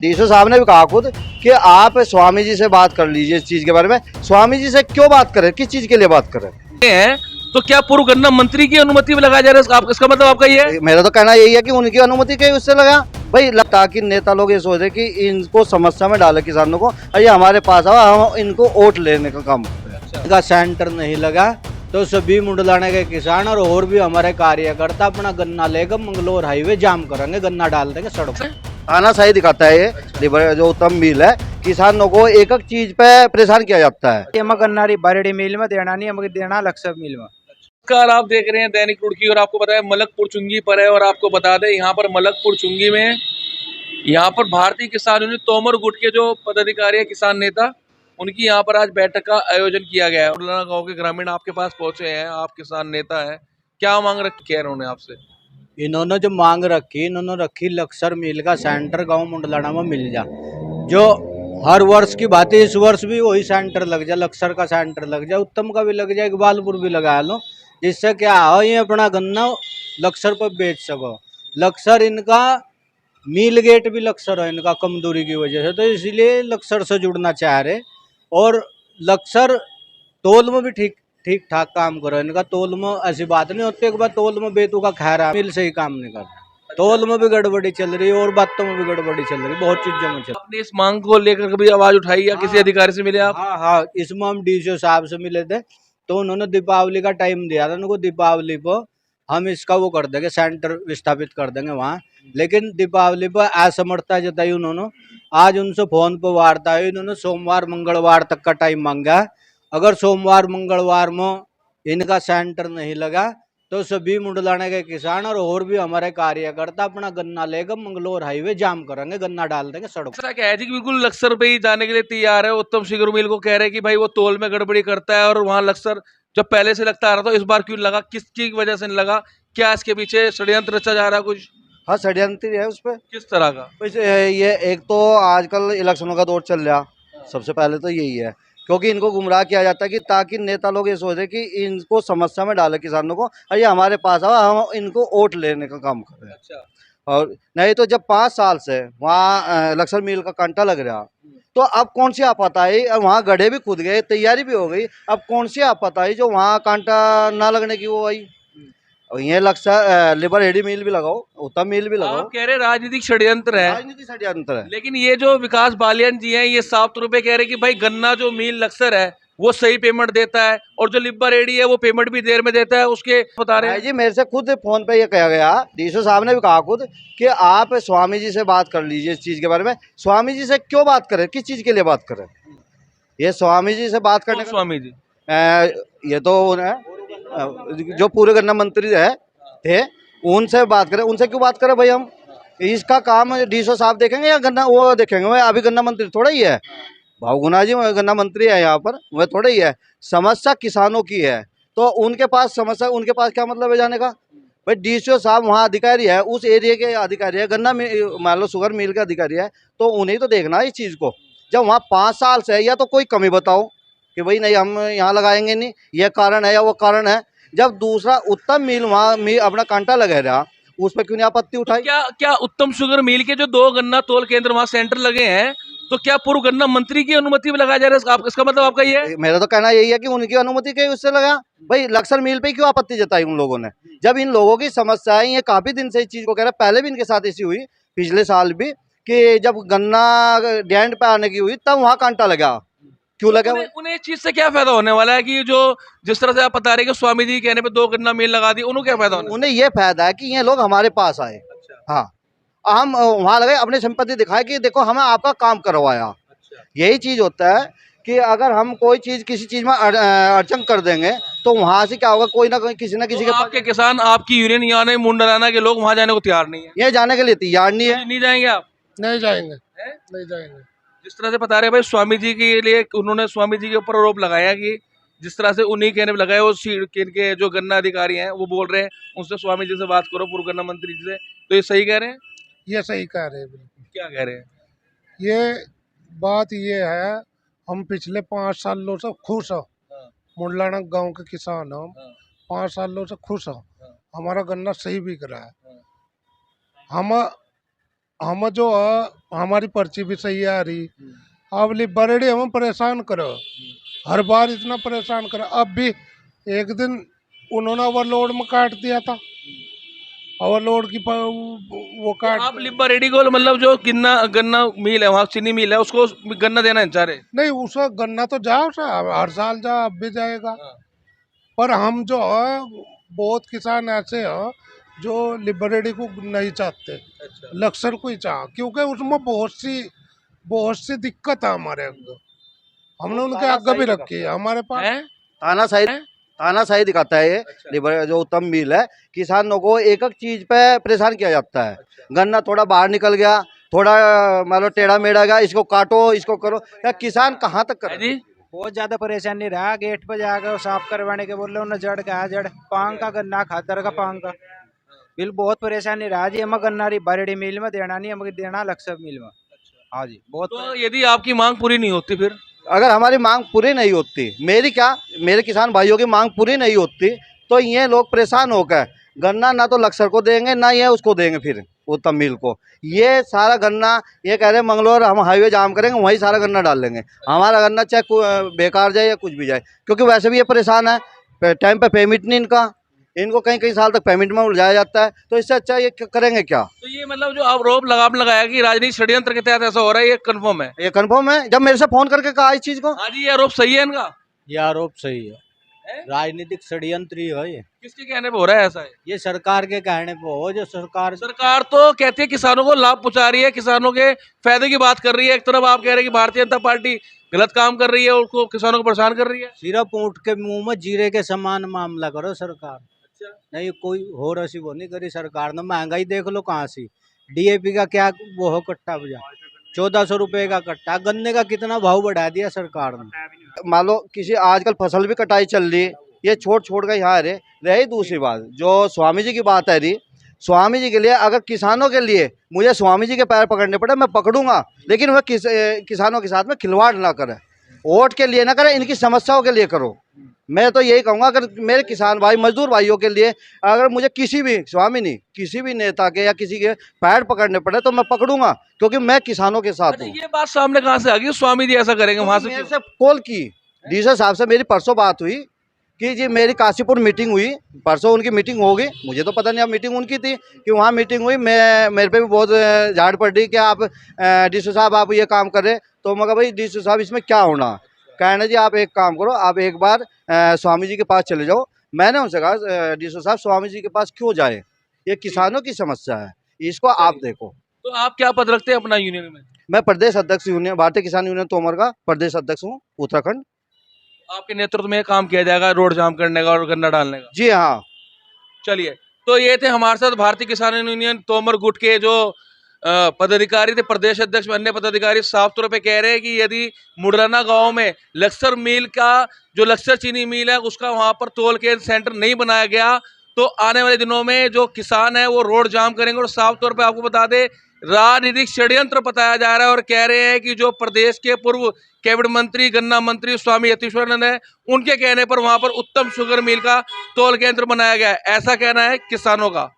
डीसो साहब ने भी कहा खुद कि आप स्वामी जी से बात कर लीजिए इस चीज के बारे में। स्वामी जी से क्यों बात करें, किस चीज के लिए बात करें? हैं तो क्या पूर्व गन्ना मंत्री की अनुमति में लगाया जा रहा है? इसका मतलब आपका ये है? मेरा तो कहना यही है कि उनकी अनुमति के उससे लगा भाई, ताकि नेता लोग ये सोच रहे कि इनको समस्या में डाले किसानों को, और ये हमारे पास आवा, हम इनको वोट लेने का काम करते हैं। का सेंटर नहीं लगा तो सभी मुंडलाने के किसान और भी हमारे कार्यकर्ता अपना गन्ना लेकर मंगलोर हाईवे जाम करेंगे, गन्ना डाल देंगे सड़क पे। आना सही दिखाता है ये लिबर जो उत्तम मिल है, किसानों को एक एक चीज पे परेशान किया जाता है। ये गन्ना री बरड़ी मिल में देना नहीं, हमें देना लक्ष्य मिल में। नमस्कार, आप देख रहे हैं दैनिक रुड़की और आपको पता है मलकपुर चुंगी पर है। और आपको बता दें यहाँ पर मलकपुर चुंगी में यहाँ पर भारतीय किसान यूनियन तोमर गुट के जो पदाधिकारी है, किसान नेता, उनकी यहाँ पर आज बैठक का आयोजन किया गया है। मुंडलाना गांव के ग्रामीण आपके पास पहुंचे हैं, आप किसान नेता हैं, क्या मांग रखी है इन्होंने आपसे? इन्होंने जो मांग रखी, इन्होंने रखी लक्सर मिल का सेंटर गांव मुंडलाना में मिल जा। जो हर वर्ष की बात है, इस वर्ष भी वही सेंटर लग जाए, लक्सर का सेंटर लग जाए, उत्तम का भी लग जाए, इकबालपुर भी लगा लो, जिससे क्या हो ये अपना गन्ना लक्सर पर बेच सको। लक्सर इनका मील गेट भी लक्सर है इनका, कम दूरी की वजह से, तो इसलिए लक्सर से जुड़ना चाह रहे। और लक्सर तोल में भी ठीक ठीक ठाक काम करो इनका, तोल में ऐसी बात नहीं होती, एक बार तोल में बेतु का खैरा मिल से ही काम नहीं कर रहा, तोल में भी गड़बड़ी चल रही है और बातों में भी गड़बड़ी चल रही है, बहुत चीजों में चल रही आपने इस मांग को लेकर कभी आवाज उठाई या किसी अधिकारी से मिले है। आप? हाँ हाँ, इसमें हम डीसीओ साहब से मिले थे, तो उन्होंने दीपावली का टाइम दिया था उनको, दीपावली पर हम इसका वो कर देंगे, सेंटर विस्थापित कर देंगे वहाँ। लेकिन दीपावली पर असमर्थता जताई उन्होंने। आज उनसे फोन पर वार्ता हुई, उन्होंने सोमवार मंगलवार तक का टाइम मांगा है। अगर सोमवार मंगलवार में इनका सेंटर नहीं लगा तो सभी मुंडलाने के किसान और भी हमारे कार्यकर्ता अपना गन्ना लेकर मंगलोर हाईवे जाम करेंगे, गन्ना डाल देंगे सड़क पे। ऐसा क्या है जी कि बिल्कुल लक्सर पे ही जाने के लिए तैयार है? उत्तम शुगर मिल को कह रहे हैं कि भाई वो तोल में गड़बड़ी करता है, और वहाँ लक्सर जब पहले से लगता आ रहा था, इस बार क्यों लगा, किसकी वजह से नहीं लगा? क्या इसके पीछे षड्यंत्र रचा जा रहा है कुछ? हाँ, षड्यंत्र है उस पर। किस तरह का? ये एक तो आजकल इलेक्शनों का दौर चल रहा, सबसे पहले तो यही है, क्योंकि इनको गुमराह किया जाता है कि ताकि नेता लोग ये सोच रहे कि इनको समस्या में डाले किसानों को, और ये हमारे पास आवा, हम इनको वोट लेने का काम कर रहे हैं। अच्छा। और नहीं तो जब 5 साल से वहाँ लक्सर मिल का कांटा लग रहा, तो अब कौन सी आफत आई? और वहाँ गड्ढे भी खुद गए, तैयारी भी हो गई, अब कौन सी आफत आई जो वहाँ कांटा ना लगने की वो आई? और ये लक्सर लिबर एडी मिल भी लगाओ, उत्तम मिल भी लगाओ। आप कह रहे हैं राजनीतिक षड्यंत्र है, राजनीति षड्यंत्र है। लेकिन ये जो विकास बालियान जी हैं, ये साफ तौर पे कह रहे हैं कि भाई गन्ना जो मिल लक्सर है वो सही पेमेंट देता है, और जो लिब्बर एडी है वो पेमेंट भी देर में देता है, उसके बता रहे भाई हैं। जी, मेरे से खुद फोन पे ये कहा गया, डीसो साहब ने भी कहा खुद कि आप स्वामी जी से बात कर लीजिए इस चीज के बारे में। स्वामी जी से क्यों बात करें, किस चीज के लिए बात करें? ये स्वामी जी से बात करने कौन स्वामी जी? ये तो जो पूरे गन्ना मंत्री है थे, उनसे बात करें। उनसे क्यों बात करें भाई? हम इसका काम डीसो साहब देखेंगे या गन्ना वो देखेंगे? वह अभी गन्ना मंत्री थोड़ा ही है, भाव गुना जी गन्ना मंत्री है यहाँ पर, वह थोड़ा ही है। समस्या किसानों की है, तो उनके पास समस्या, उनके पास क्या मतलब है जाने का? भाई डीसीओ साहब वहाँ अधिकारी है, उस एरिया के अधिकारी है, गन्ना मान लो शुगर मिल का अधिकारी है, तो उन्हें तो देखना है इस चीज़ को। जब वहाँ 5 साल से है, या तो कोई कमी बताओ कि भाई नहीं हम यहाँ लगाएंगे नहीं, यह कारण है या वो कारण है। जब दूसरा उत्तम मिल वहाँ अपना कांटा लगा रहा, उस पर क्यों नहीं आपत्ति उठाई? क्या क्या उत्तम शुगर मिल के जो 2 गन्ना तोल केंद्र वहाँ सेंटर लगे हैं, तो क्या पूर्व गन्ना मंत्री की अनुमति में लगाया जा रहा है? इसका मतलब आपका ये है? मेरा तो कहना यही है कि उनकी अनुमति के उससे लगा भाई। लक्सर मिल पे क्यों आपत्ति जताई उन लोगों ने? जब इन लोगों की समस्याएं, ये काफी दिन से इस चीज को कह रहे, पहले भी इनके साथ ऐसी हुई, पिछले साल भी, कि जब गन्ना डैंड पे आने की हुई तब वहाँ कांटा लगा। क्यों लगा? उन्हें इस चीज से क्या फायदा होने वाला है कि जो जिस तरह से आप बता रहे हैं कि स्वामी जी कहने पे 2 गन्ना मिल लगा दी, उन्हें क्या फायदा होने? उन्हें ये फायदा है कि ये लोग हमारे पास आए। हाँ, हम वहाँ लगे, अपनी संपत्ति दिखाए कि देखो हमें आपका काम करवाया। यही चीज होता है कि अगर हम कोई चीज किसी चीज में अड़चन कर देंगे, तो वहां से क्या होगा, कोई ना कोई किसी ना किसी तो के आपके किसान, आपकी यूनियन यानी मुंडलाना के लोग वहां जाने को तैयार नहीं है? ये जाने के लिए तैयार नहीं है। नहीं जाएंगे आप? नहीं जाएंगे, हैं? नहीं जाएंगे। जिस तरह से बता रहे हैं भाई, स्वामी जी के लिए उन्होंने स्वामी जी के ऊपर आरोप लगाया कि जिस तरह से उन्हीं कहने पे लगाया, वो के जो गन्ना अधिकारी हैं वो बोल रहे हैं उनसे स्वामी जी से बात करो, पूर्व गन्ना मंत्री जी से, तो ये सही कह रहे हैं? ये सही कह रहे हैं, बिल्कुल। क्या कह रहे हैं? ये बात ये है, हम पिछले 5 सालों से खुश हो, मुंडलाना गांव के किसान हम 5 सालों से खुश हो, हमारा गन्ना सही बिक रहा है। हम हम जो हमारी पर्ची भी सही आ रही। अब बरेडी हम परेशान करो, हर बार इतना परेशान करो। अब भी एक दिन उन्होंने ओवरलोड में काट दिया था, ओवरलोड की वो तो काट। आप लिब्बा रेडी को मतलब जो गन्ना गन्ना मिल है वहाँ चीनी मिल है उसको गन्ना देना चाह रहे? नहीं, उसका गन्ना तो जाओ साहब, हर साल जा, अब भी जाएगा। पर हम जो है बहुत किसान ऐसे हैं जो लिबरेडी को नहीं चाहते, लक्सर को ही चाह, क्योंकि उसमें बहुत सी दिक्कत है हमारे अंदर। हमने उनके आगे भी रखी है हमारे पास। हैं? तानाशाही दिखाता है ये लिबर जो उत्तम मिल है। किसानों को एक एक चीज पे परेशान किया जाता है। गन्ना थोड़ा बाहर निकल गया, थोड़ा मान लो टेढ़ा मेढ़ा गया, इसको काटो, इसको करो, या किसान कहाँ तक है करे? जी? बहुत ज्यादा परेशानी रहा। गेट पे जाकर साफ करवाने के बोल रहे उन्हें जड़ का है, जड़ पांग का गन्ना, खादर का पांग का बिल बहुत परेशानी रहा जी। हमें गन्ना रही बरेडी मिल में देना नहीं, हमें देना लक्ष्य मिल में। हाँ जी, बहुत तो यदि आपकी मांग पूरी नहीं होती फिर? अगर हमारी मांग पूरी नहीं होती, मेरे किसान भाइयों की मांग पूरी नहीं होती, तो ये लोग परेशान होकर गन्ना ना तो लक्सर को देंगे, ना ये उसको देंगे फिर उत्तम मिल को। ये सारा गन्ना, ये कह रहे हैं मंगलोर हम हाईवे जाम करेंगे, वहीं सारा गन्ना डाल लेंगे। हमारा गन्ना चाहे बेकार जाए या कुछ भी जाए, क्योंकि वैसे भी ये परेशान है, टाइम पे पेमेंट नहीं इनको कई कई साल तक पेमेंट में उलझाया जाता है। तो इससे अच्छा ये करेंगे क्या? तो ये मतलब जो आरोप लगाया कि राजनीतिक षड्यंत्र के तहत ऐसा हो रहा है, ये कंफर्म है? ये कंफर्म है, जब मेरे से फोन करके कहा इस चीज को। हाँ जी, ये आरोप सही है इनका? ये आरोप सही है, राजनीतिक षड्यंत्र ही है ये। किसके कहने पे हो रहा है ऐसा? है ये सरकार के कहने पे हो, जो सरकार तो कहती है किसानों को लाभ पहुंचा रही है, किसानों के फायदे की बात कर रही है। एक तरफ आप कह रहे हैं कि भारतीय जनता पार्टी गलत काम कर रही है, उसको किसानों को परेशान कर रही है। सिर्फ ऊँट के मुंह में जीरे के समान मामला करो सरकार। नहीं, कोई हो रसी वो नहीं करी सरकार ने। महंगाई देख लो कहाँ सी, डीएपी का क्या वो हो कट्टा बजा 1400 रुपए का कट्टा, गन्ने का कितना भाव बढ़ा दिया सरकार ने। मान लो किसी आजकल फसल भी कटाई चल रही है, ये छोड़ कर यहाँ रही। दूसरी बात जो स्वामी जी की बात है रही, स्वामी जी के लिए अगर किसानों के लिए मुझे स्वामी जी के पैर पकड़ने पड़े, मैं पकड़ूंगा, लेकिन वह किसानों के साथ में खिलवाड़ ना करे, वोट के लिए ना करे, इनकी समस्याओं के लिए करो। मैं तो यही कहूँगा, अगर मेरे किसान भाई मजदूर भाइयों के लिए अगर मुझे किसी भी स्वामी नहीं किसी भी नेता के या किसी के पैर पकड़ने पड़े तो मैं पकड़ूंगा, क्योंकि मैं किसानों के साथ हूँ। ये बात सामने कहाँ से आ गई, स्वामी जी ऐसा करेंगे? वहां मेरे से कॉल की डीसी साहब से मेरी परसों बात हुई कि जी मेरी काशीपुर मीटिंग हुई, परसों उनकी मीटिंग हो गई। मुझे तो पता नहीं अब मीटिंग उनकी थी कि वहाँ मीटिंग हुई। मेरे पे भी बहुत झाड़ पड़ रही कि आप डीसी साहब आप ये काम कर रहे। तो मैं कहा भाई डीसी साहब इसमें क्या होना? कहना जी आप एक काम करो, आप एक बार स्वामी जी के पास चले जाओ। मैंने उनसे कहा डीसी साहब स्वामी जी के पास क्यों जाए, ये किसानों की समस्या है, इसको आप देखो। तो आप क्या पद रखते हैं अपना यूनियन में? मैं प्रदेश अध्यक्ष यूनियन भारतीय किसान यूनियन तोमर का प्रदेश अध्यक्ष हूँ उत्तराखंड। आपके नेतृत्व में काम किया जाएगा रोड जाम करने का और गन्ना डालने का? जी हाँ। चलिए, तो ये थे हमारे साथ भारतीय किसान यूनियन तोमर गुट के जो पदाधिकारी थे, प्रदेश अध्यक्ष अन्य पदाधिकारी साफ तौर पे कह रहे हैं कि यदि मुडराना गांव में लक्सर मिल का जो लक्सर चीनी मिल है उसका वहां पर तोल के सेंटर नहीं बनाया गया तो आने वाले दिनों में जो किसान है वो रोड जाम करेंगे। और साफ तौर पे आपको बता दें, राजनीतिक षड्यंत्र बताया जा रहा है और कह रहे हैं कि जो प्रदेश के पूर्व कैबिनेट मंत्री गन्ना मंत्री स्वामी यतीश्वरानंद है, उनके कहने पर वहां पर उत्तम शुगर मिल का तोल केंद्र बनाया गया है, ऐसा कहना है किसानों का।